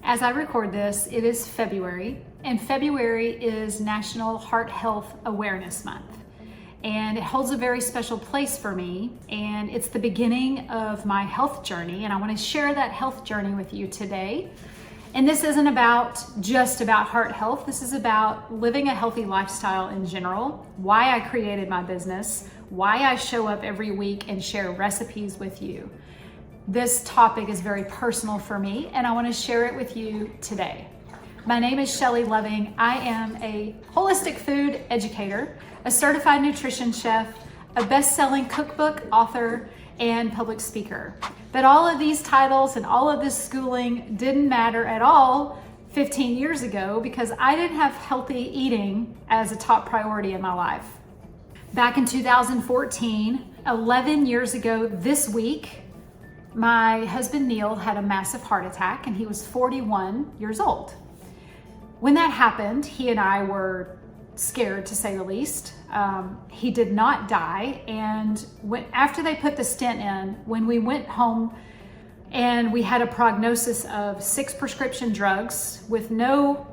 As I record this, it is February, and February is National Heart Health Awareness Month. And it holds a very special place for me, and it's the beginning of my health journey, and I want to share that health journey with you today. And this isn't just about heart health. This is about living a healthy lifestyle in general, why I created my business, why I show up every week and share recipes with you. This topic is very personal for me, and I want to share it with you today. My name is Shelley Loving. I am a holistic food educator, a certified nutrition chef, a best-selling cookbook author, and public speaker. But all of these titles and all of this schooling didn't matter at all 15 years ago because I didn't have healthy eating as a top priority in my life. Back in 2014, 11 years ago this week, my husband Neil had a massive heart attack and he was 41 years old. When that happened, he and I were scared, to say the least. He did not die, and after they put the stent in, when we went home and we had a prognosis of 6 prescription drugs with no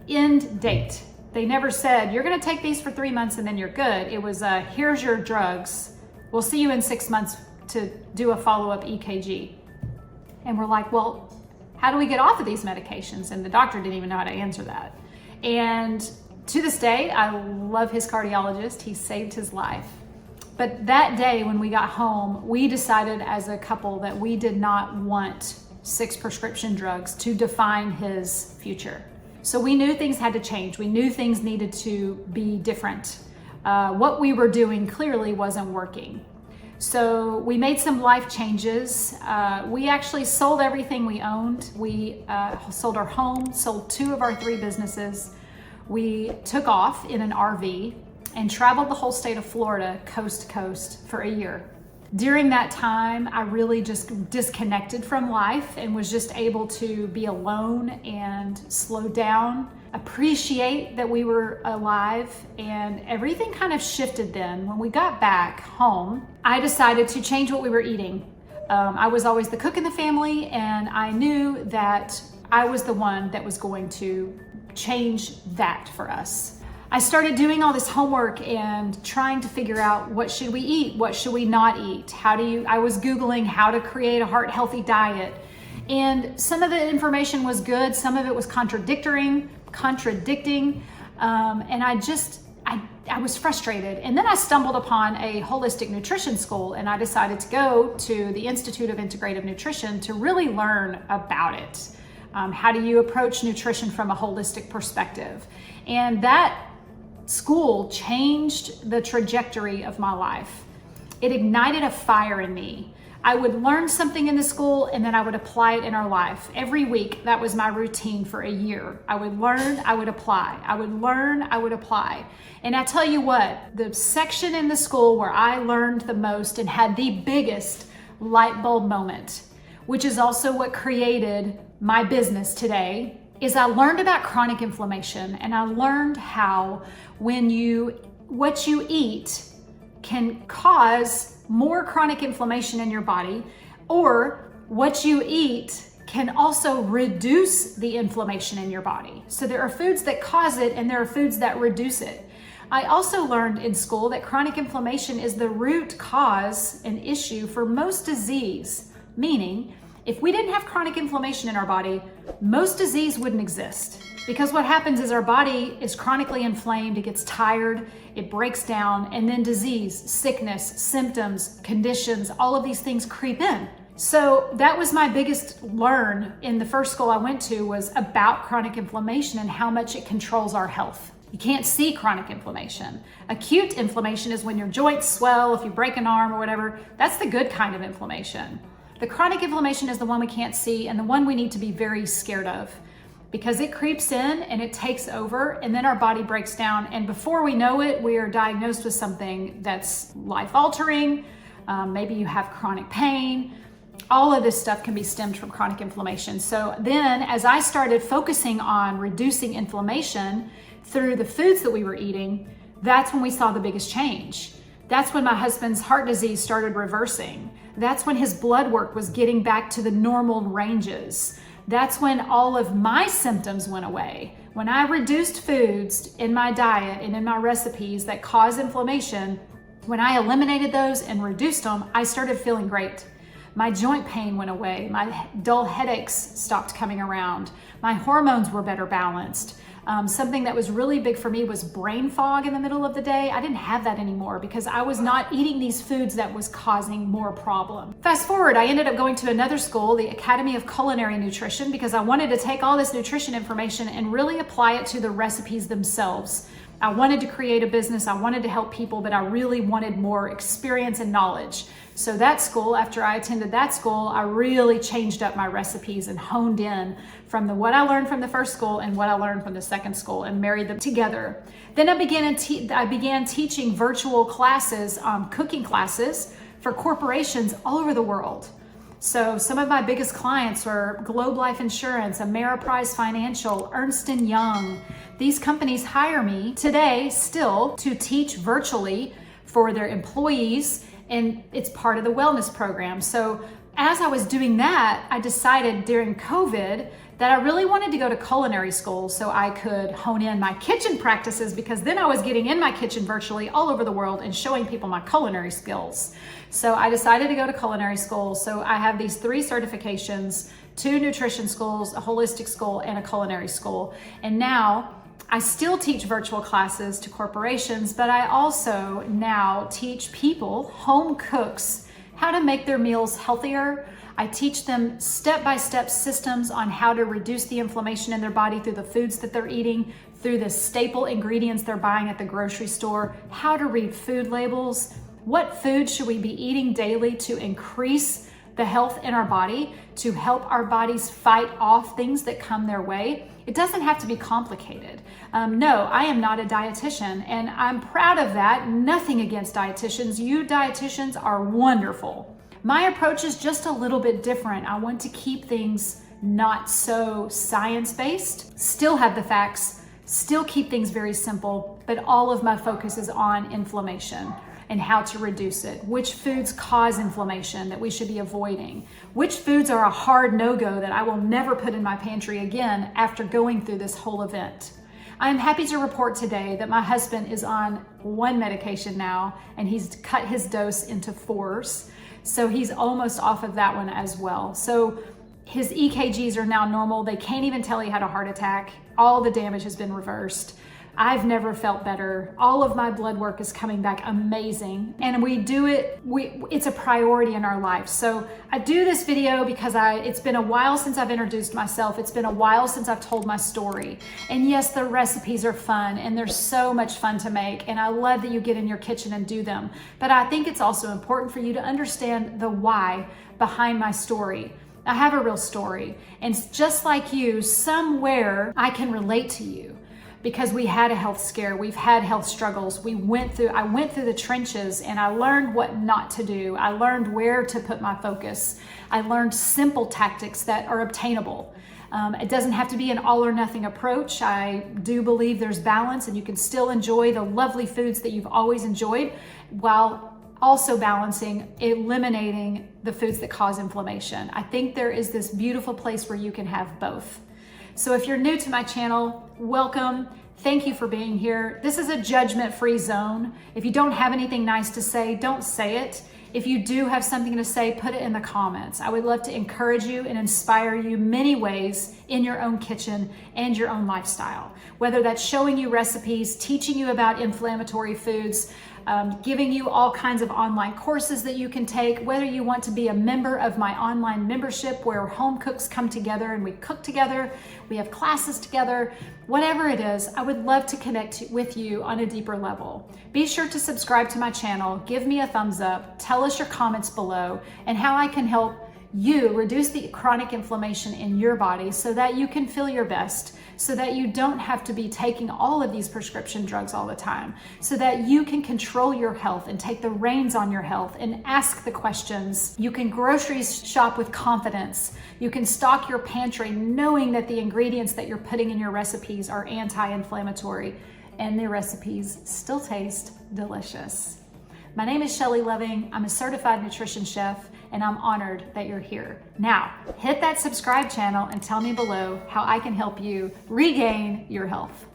end date. They never said, you're gonna take these for 3 months and then you're good. It was, here's your drugs. We'll see you in 6 months to do a follow-up EKG. And we're like, well, how do we get off of these medications? And the doctor didn't even know how to answer that. And to this day, I love his cardiologist. He saved his life. But that day when we got home, we decided as a couple that we did not want 6 prescription drugs to define his future. So we knew things had to change. We knew things needed to be different. What we were doing clearly wasn't working. So we made some life changes. We actually sold everything we owned. We sold our home, sold 2 of our 3 businesses. We took off in an RV and traveled the whole state of Florida, coast to coast, for a year. During that time, I really just disconnected from life and was just able to be alone and slow down, appreciate that we were alive, and everything kind of shifted then. When we got back home, I decided to change what we were eating. I was always the cook in the family, and I knew that I was the one that was going to change that for us. I started doing all this homework and trying to figure out what should we eat, what should we not eat, I was Googling how to create a heart healthy diet. And some of the information was good, some of it was contradicting, and I was frustrated. And then I stumbled upon a holistic nutrition school, and I decided to go to the Institute of Integrative Nutrition to really learn about it. How do you approach nutrition from a holistic perspective? And that school changed the trajectory of my life. It ignited a fire in me. I would learn something in the school and then I would apply it in our life. Every week, that was my routine for a year. I would learn, I would apply. I would learn, I would apply. And I tell you what, the section in the school where I learned the most and had the biggest light bulb moment, which is also what created my business today, is I learned about chronic inflammation, and I learned how what you eat can cause more chronic inflammation in your body, or what you eat can also reduce the inflammation in your body. So there are foods that cause it and there are foods that reduce it. I also learned in school that chronic inflammation is the root cause and issue for most disease, meaning if we didn't have chronic inflammation in our body, most disease wouldn't exist. Because what happens is our body is chronically inflamed, it gets tired, it breaks down, and then disease, sickness, symptoms, conditions, all of these things creep in. So that was my biggest learn in the first school I went to, was about chronic inflammation and how much it controls our health. You can't see chronic inflammation. Acute inflammation is when your joints swell, if you break an arm or whatever. That's the good kind of inflammation. The chronic inflammation is the one we can't see and the one we need to be very scared of, because it creeps in and it takes over, and then our body breaks down, and before we know it, we are diagnosed with something that's life-altering. Maybe you have chronic pain. All of this stuff can be stemmed from chronic inflammation. So then as I started focusing on reducing inflammation through the foods that we were eating, that's when we saw the biggest change. That's when my husband's heart disease started reversing. That's when his blood work was getting back to the normal ranges. that's when all of my symptoms went away. When I reduced foods in my diet and in my recipes that cause inflammation, when I eliminated those and reduced them, I started feeling great. My joint pain went away. My dull headaches stopped coming around. My hormones were better balanced. Something that was really big for me was brain fog in the middle of the day. I didn't have that anymore because I was not eating these foods that was causing more problem. Fast forward, I ended up going to another school, the Academy of Culinary Nutrition, because I wanted to take all this nutrition information and really apply it to the recipes themselves. I wanted to create a business, I wanted to help people, but I really wanted more experience and knowledge. So that school, after I attended that school, I really changed up my recipes and honed in from what I learned from the first school and what I learned from the second school and married them together. Then I began teaching virtual classes, cooking classes for corporations all over the world. So some of my biggest clients were Globe Life Insurance, Ameriprise Financial, Ernst & Young. These companies hire me today still to teach virtually for their employees, and it's part of the wellness program. So as I was doing that, I decided during COVID that I really wanted to go to culinary school so I could hone in my kitchen practices, because then I was getting in my kitchen virtually all over the world and showing people my culinary skills. So I decided to go to culinary school. So I have these 3 certifications, 2 nutrition schools, a holistic school, and a culinary school. And now I still teach virtual classes to corporations, but I also now teach people, home cooks, how to make their meals healthier. I teach them step-by-step systems on how to reduce the inflammation in their body through the foods that they're eating, through the staple ingredients they're buying at the grocery store, how to read food labels, what food should we be eating daily to increase the health in our body, to help our bodies fight off things that come their way. It doesn't have to be complicated. No, I am not a dietitian, and I'm proud of that. Nothing against dietitians. You dietitians are wonderful. My approach is just a little bit different. I want to keep things not so science-based, still have the facts, still keep things very simple, but all of my focus is on inflammation and how to reduce it. Which foods cause inflammation that we should be avoiding? Which foods are a hard no-go that I will never put in my pantry again after going through this whole event? I am happy to report today that my husband is on 1 medication now, and he's cut his dose into 4s. So he's almost off of that one as well. So his EKGs are now normal. They can't even tell he had a heart attack. All the damage has been reversed. I've never felt better. All of my blood work is coming back amazing. And we do it, it's a priority in our life. So I do this video because it's been a while since I've introduced myself. It's been a while since I've told my story. And yes, the recipes are fun and they're so much fun to make. And I love that you get in your kitchen and do them. But I think it's also important for you to understand the why behind my story. I have a real story. And just like you, somewhere I can relate to you. Because we had a health scare, we've had health struggles. I went through the trenches and I learned what not to do. I learned where to put my focus. I learned simple tactics that are obtainable. It doesn't have to be an all or nothing approach. I do believe there's balance and you can still enjoy the lovely foods that you've always enjoyed while also balancing, eliminating the foods that cause inflammation. I think there is this beautiful place where you can have both. So if you're new to my channel, welcome. Thank you for being here. This is a judgment-free zone. If you don't have anything nice to say, don't say it. If you do have something to say, put it in the comments. I would love to encourage you and inspire you many ways in your own kitchen and your own lifestyle. Whether that's showing you recipes, teaching you about inflammatory foods, giving you all kinds of online courses that you can take, whether you want to be a member of my online membership where home cooks come together and we cook together, we have classes together, whatever it is, I would love to connect with you on a deeper level. Be sure to subscribe to my channel, give me a thumbs up, tell us your comments below and how I can help you reduce the chronic inflammation in your body so that you can feel your best, so that you don't have to be taking all of these prescription drugs all the time, so that you can control your health and take the reins on your health and ask the questions. You can grocery shop with confidence. You can stock your pantry knowing that the ingredients that you're putting in your recipes are anti-inflammatory and the recipes still taste delicious. My name is Shelley Loving. I'm a certified nutrition chef, and I'm honored that you're here. Now, hit that subscribe channel and tell me below how I can help you regain your health.